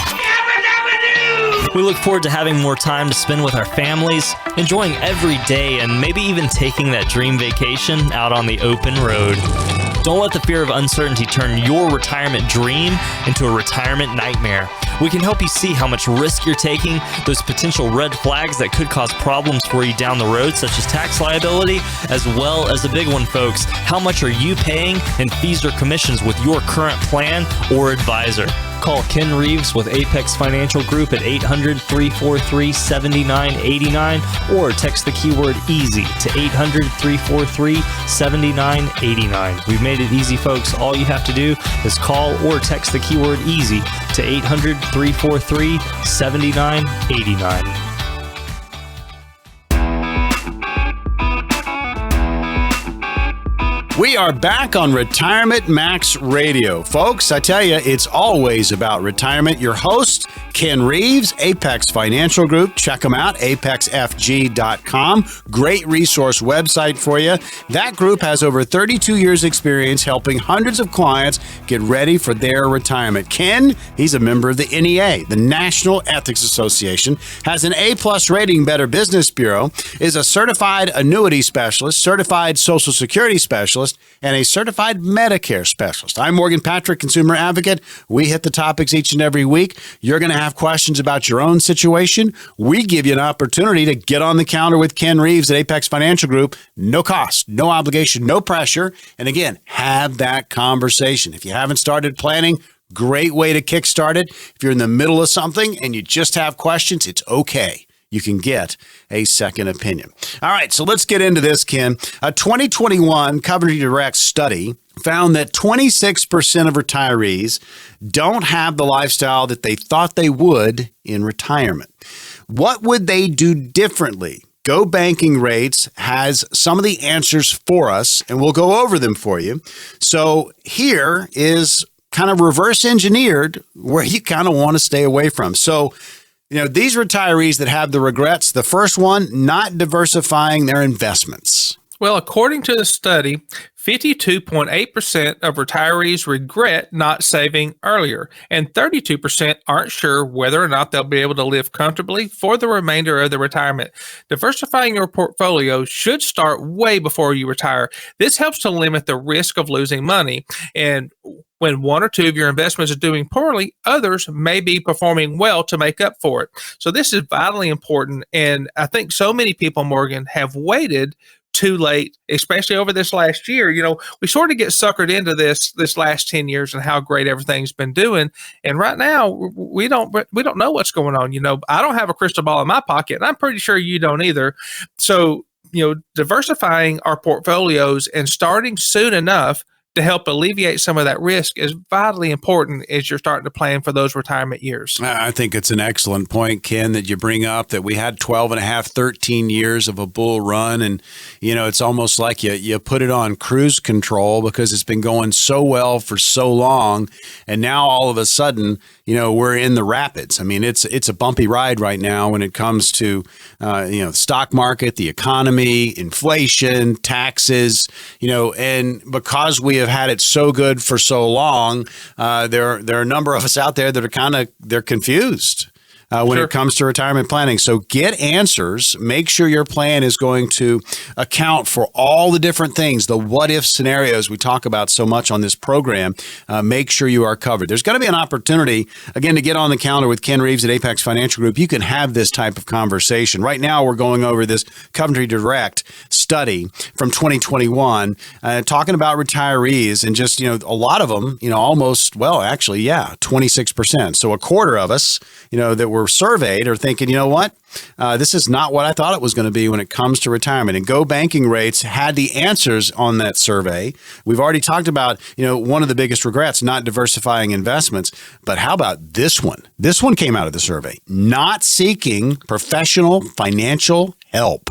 We look forward to having more time to spend with our families, enjoying every day, and maybe even taking that dream vacation out on the open road. Don't let the fear of uncertainty turn your retirement dream into a retirement nightmare. We can help you see how much risk you're taking, those potential red flags that could cause problems for you down the road, such as tax liability, as well as the big one, folks. How much are you paying in fees or commissions with your current plan or advisor? Call Ken Reeves with Apex Financial Group at 800-343-7989 or text the keyword EASY to 800-343-7989. We've made it easy, folks. All you have to do is call or text the keyword EASY to 800-343-7989. We are back on Retirement Max Radio. Folks, I tell you, it's always about retirement. Your host, Ken Reeves, Apex Financial Group. Check them out, apexfg.com. Great resource website for you. That group has over 32 years experience helping hundreds of clients get ready for their retirement. Ken, he's a member of the NEA, the National Ethics Association, has an A+ rating, Better Business Bureau, is a certified annuity specialist, certified Social Security specialist, and a certified Medicare specialist. I'm Morgan Patrick, consumer advocate. We hit the topics each and every week. You're going to have questions about your own situation. We give you an opportunity to get on the counter with Ken Reeves at Apex Financial Group. No cost, no obligation, no pressure. And again, have that conversation. If you haven't started planning, great way to kickstart it. If you're in the middle of something and you just have questions, it's okay. You can get a second opinion. All right, so let's get into this, Ken. A 2021 Coverage Direct study found that 26% of retirees don't have the lifestyle that they thought they would in retirement. What would they do differently? Go Banking Rates has some of the answers for us, and we'll go over them for you. So here is kind of reverse engineered where you kind of want to stay away from. So, these retirees that have the regrets, the first one, not diversifying their investments. Well, according to the study, 52.8% of retirees regret not saving earlier, and 32% aren't sure whether or not they'll be able to live comfortably for the remainder of their retirement. Diversifying your portfolio should start way before you retire. This helps to limit the risk of losing money. And when one or two of your investments are doing poorly, others may be performing well to make up for it. So this is vitally important. And I think so many people, Morgan, have waited too late, especially over this last year. We sort of get suckered into this last 10 years and how great everything's been doing. And right now, we don't know what's going on. I don't have a crystal ball in my pocket, and I'm pretty sure you don't either. So, diversifying our portfolios and starting soon enough to help alleviate some of that risk is vitally important as you're starting to plan for those retirement years. I think it's an excellent point, Ken, that you bring up, that we had 12 and a half, 13 years of a bull run. And, it's almost like you put it on cruise control because it's been going so well for so long. And now all of a sudden, we're in the rapids. I mean, it's a bumpy ride right now when it comes to, the stock market, the economy, inflation, taxes, and because we have had it so good for so long, there are a number of us out there that are they're confused. when it comes to retirement planning. So get answers. Make sure your plan is going to account for all the different things, the what-if scenarios we talk about so much on this program. Make sure you are covered. There's going to be an opportunity, again, to get on the calendar with Ken Reeves at Apex Financial Group. You can have this type of conversation. Right now, we're going over this Coventry Direct study from 2021, talking about retirees and just, a lot of them, almost, 26%. So a quarter of us, that were surveyed are thinking, what? This is not what I thought it was going to be when it comes to retirement. And Go Banking Rates had the answers on that survey. We've already talked about, one of the biggest regrets, not diversifying investments. But how about this one? This one came out of the survey. Not seeking professional financial help.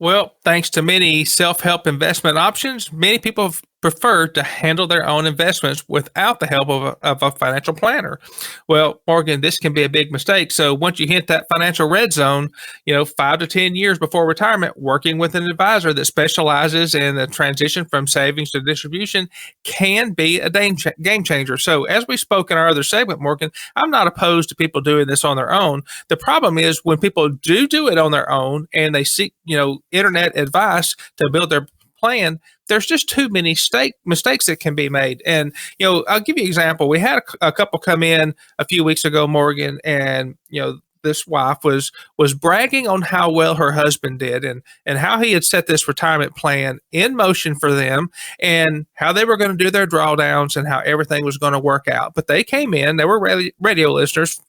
Well, thanks to many self-help investment options, many people have preferred to handle their own investments without the help of a financial planner. Well, Morgan, this can be a big mistake. So once you hit that financial red zone, 5 to 10 years before retirement, working with an advisor that specializes in the transition from savings to distribution can be a game changer. So as we spoke in our other segment, Morgan, I'm not opposed to people doing this on their own. The problem is when people do it on their own and they seek, internet advice to build their plan, there's just too many mistakes that can be made. And, I'll give you an example. We had a couple come in a few weeks ago, Morgan, and, this wife was bragging on how well her husband did and how he had set this retirement plan in motion for them and how they were going to do their drawdowns and how everything was going to work out. But they came in, they were radio listeners,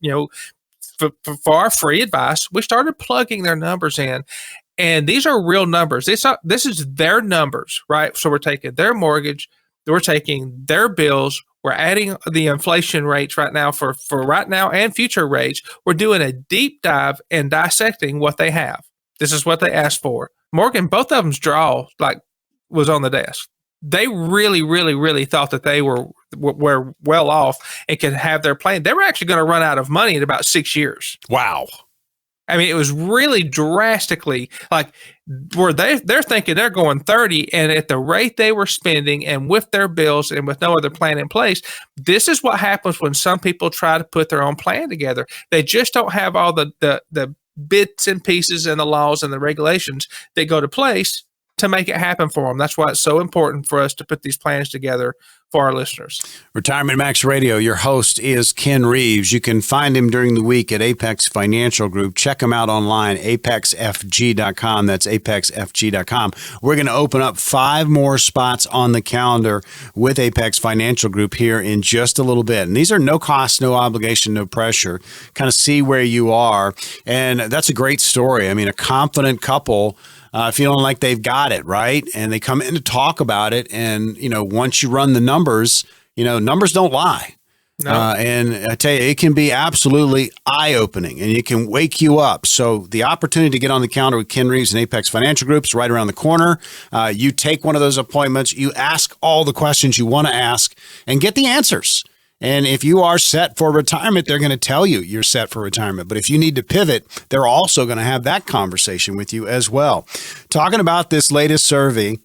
for our free advice. We started plugging their numbers in. And these are real numbers. This is their numbers, right? So we're taking their mortgage, we're taking their bills, we're adding the inflation rates right now for right now and future rates. We're doing a deep dive and dissecting what they have. This is what they asked for. Morgan, both of them's draw was on the desk. They really, really, really thought that they were well off and could have their plan. They were actually going to run out of money in about 6 years. Wow. I mean, it was really drastically where they're thinking they're going 30, and at the rate they were spending and with their bills and with no other plan in place, this is what happens when some people try to put their own plan together. They just don't have all the bits and pieces and the laws and the regulations that go to place to make it happen for them. That's why it's so important for us to put these plans together for our listeners. Retirement Max Radio, your host is Ken Reeves. You can find him during the week at Apex Financial Group. Check him out online, apexfg.com. That's apexfg.com. We're going to open up 5 more spots on the calendar with Apex Financial Group here in just a little bit. And these are no cost, no obligation, no pressure. Kind of see where you are. And that's a great story. I mean, a confident couple feeling like they've got it, right? And they come in to talk about it. And, once you run the numbers, numbers don't lie. No. And I tell you, it can be absolutely eye-opening and it can wake you up. So the opportunity to get on the calendar with Ken Reeves and Apex Financial Group is right around the corner. You take one of those appointments, you ask all the questions you want to ask and get the answers. And if you are set for retirement, they're going to tell you you're set for retirement. But if you need to pivot, they're also going to have that conversation with you as well. Talking about this latest survey,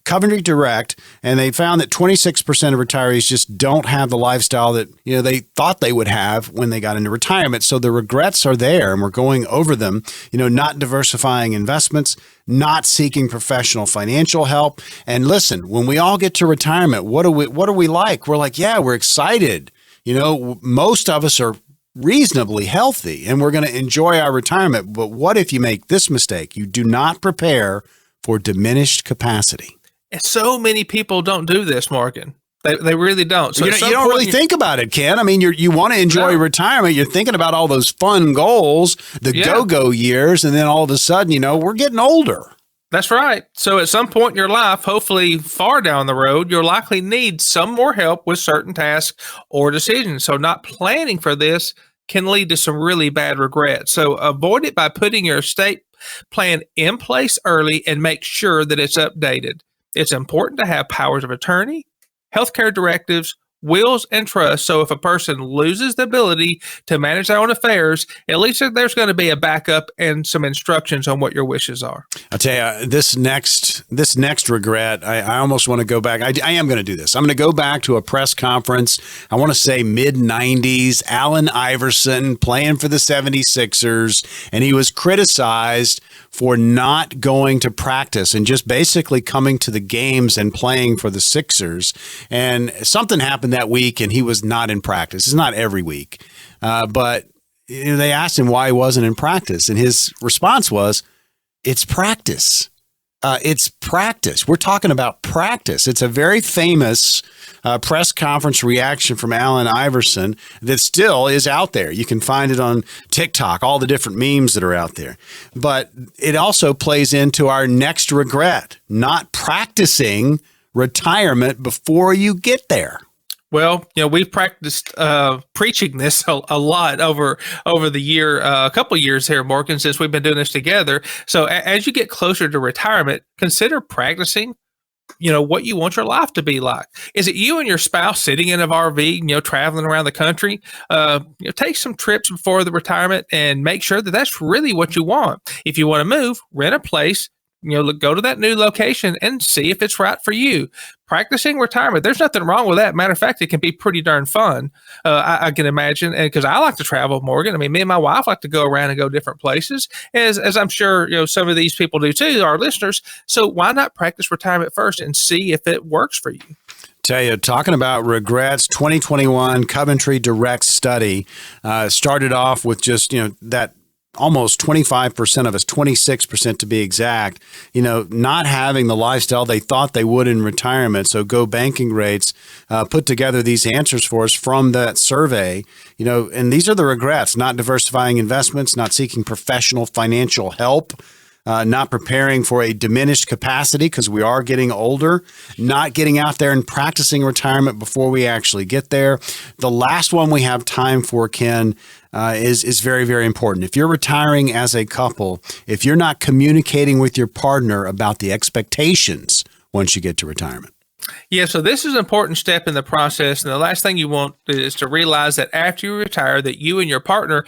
Coventry Direct, and they found that 26% of retirees just don't have the lifestyle that they thought they would have when they got into retirement. So the regrets are there, and we're going over them. Not diversifying investments, not seeking professional financial help. And listen, when we all get to retirement, what are we like? We're like, yeah, we're excited. Most of us are reasonably healthy and we're going to enjoy our retirement. But what if you make this mistake? You do not prepare for diminished capacity. And so many people don't do this, Morgan. They really don't. So you don't really think about it, Ken. I mean, you want to enjoy retirement. You're thinking about all those fun goals, the go-go years, and then all of a sudden, we're getting older. That's right. So at some point in your life, hopefully far down the road, you'll likely need some more help with certain tasks or decisions. So not planning for this can lead to some really bad regrets. So avoid it by putting your estate plan in place early and make sure that it's updated. It's important to have powers of attorney, healthcare directives, wills, and trusts. So if a person loses the ability to manage their own affairs, at least there's going to be a backup and some instructions on what your wishes are. I'll tell you, this next regret, I almost want to go back. I am going to do this. I'm going to go back to a press conference. I want to say mid-90s, Allen Iverson playing for the 76ers, and he was criticized for not going to practice and just basically coming to the games and playing for the Sixers. And something happened that week, and he was not in practice. It's not every week. But they asked him why he wasn't in practice, and his response was, it's practice. It's practice. We're talking about practice. It's a very famous press conference reaction from Allen Iverson that still is out there. You can find it on TikTok, all the different memes that are out there. But it also plays into our next regret, not practicing retirement before you get there. Well, we've practiced preaching this a lot over the year, a couple of years here, Morgan, since we've been doing this together. So as you get closer to retirement, consider practicing, what you want your life to be like. Is it you and your spouse sitting in an RV, traveling around the country? Take some trips before the retirement and make sure that that's really what you want. If you want to move, rent a place. Go to that new location and see if it's right for you. Practicing retirement, there's nothing wrong with that. Matter of fact, it can be pretty darn fun. I can imagine, and because I like to travel, Morgan. I mean, me and my wife like to go around and go different places, as I'm sure some of these people do too, our listeners. So why not practice retirement first and see if it works for you? Tell you, talking about regrets, 2021 Coventry Direct study started off with just that. Almost 25% of us, 26% to be exact, not having the lifestyle they thought they would in retirement. So Go Banking Rates put together these answers for us from that survey, and these are the regrets: not diversifying investments, not seeking professional financial help, not preparing for a diminished capacity because we are getting older, not getting out there and practicing retirement before we actually get there. The last one we have time for, Ken, is very, very important. If you're retiring as a couple, if you're not communicating with your partner about the expectations once you get to retirement. Yeah, so this is an important step in the process. And the last thing you want is to realize that after you retire, that you and your partner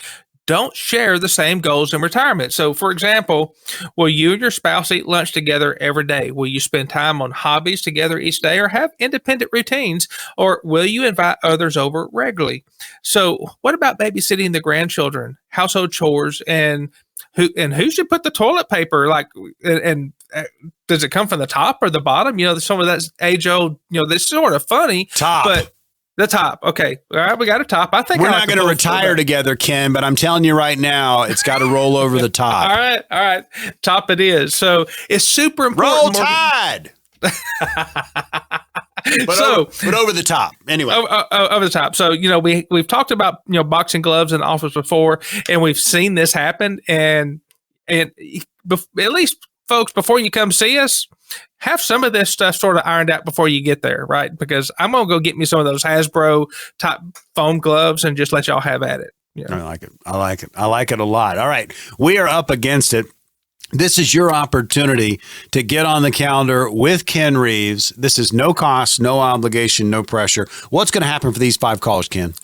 don't share the same goals in retirement. So, for example, will you and your spouse eat lunch together every day? Will you spend time on hobbies together each day or have independent routines? Or will you invite others over regularly? So what about babysitting the grandchildren, household chores, and who should put the toilet paper? And does it come from the top or the bottom? Some of that's age old, that's sort of funny. Top. But the top. Okay. All right. We got a top. I think we're not going to retire together, Ken, but I'm telling you right now, it's got to roll over the top. All right. Top it is. So it's super important. Roll Tide. But over the top. Anyway. Over the top. So, we've talked about, boxing gloves in the office before, and we've seen this happen. And at least, folks, before you come see us, have some of this stuff sort of ironed out before you get there, right? Because I'm going to go get me some of those Hasbro type foam gloves and just let y'all have at it. I like it. I like it a lot. All right. We are up against it. This is your opportunity to get on the calendar with Ken Reeves. This is no cost, no obligation, no pressure. What's going to happen for these 5 calls, Ken?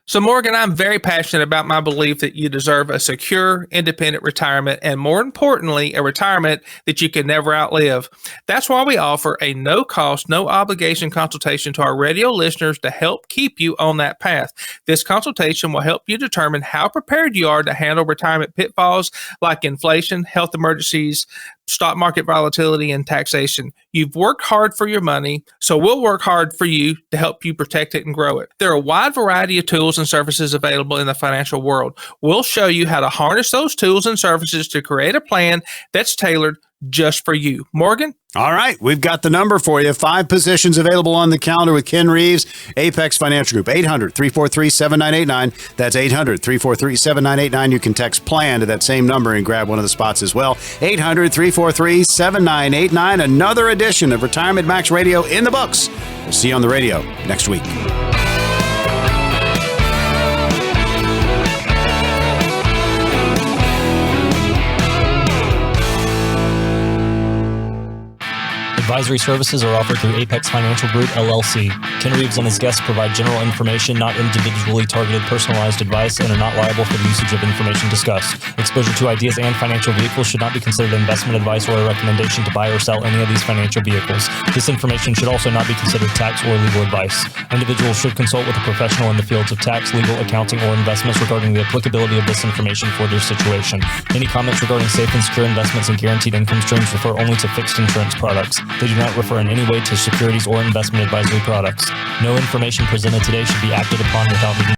So, Morgan, I'm very passionate about my belief that you deserve a secure, independent retirement, and more importantly, a retirement that you can never outlive. That's why we offer a no-cost, no-obligation consultation to our radio listeners to help keep you on that path. This consultation will help you determine how prepared you are to handle retirement pitfalls like inflation, health emergencies, stock market volatility, and taxation. You've worked hard for your money, so we'll work hard for you to help you protect it and grow it. There are a wide variety of tools and services available in the financial world. We'll show you how to harness those tools and services to create a plan that's tailored just for you. Morgan? All right. We've got the number for you. 5 positions available on the calendar with Ken Reeves, Apex Financial Group, 800-343-7989. That's 800-343-7989. You can text PLAN to that same number and grab one of the spots as well. 800-343-7989. Another edition of Retirement Max Radio in the books. We'll see you on the radio next week. Advisory services are offered through Apex Financial Group, LLC. Ken Reeves and his guests provide general information, not individually targeted personalized advice, and are not liable for the usage of information discussed. Exposure to ideas and financial vehicles should not be considered investment advice or a recommendation to buy or sell any of these financial vehicles. This information should also not be considered tax or legal advice. Individuals should consult with a professional in the fields of tax, legal, accounting, or investments regarding the applicability of this information for their situation. Any comments regarding safe and secure investments and guaranteed income streams refer only to fixed insurance products. They do not refer in any way to securities or investment advisory products. No information presented today should be acted upon without meeting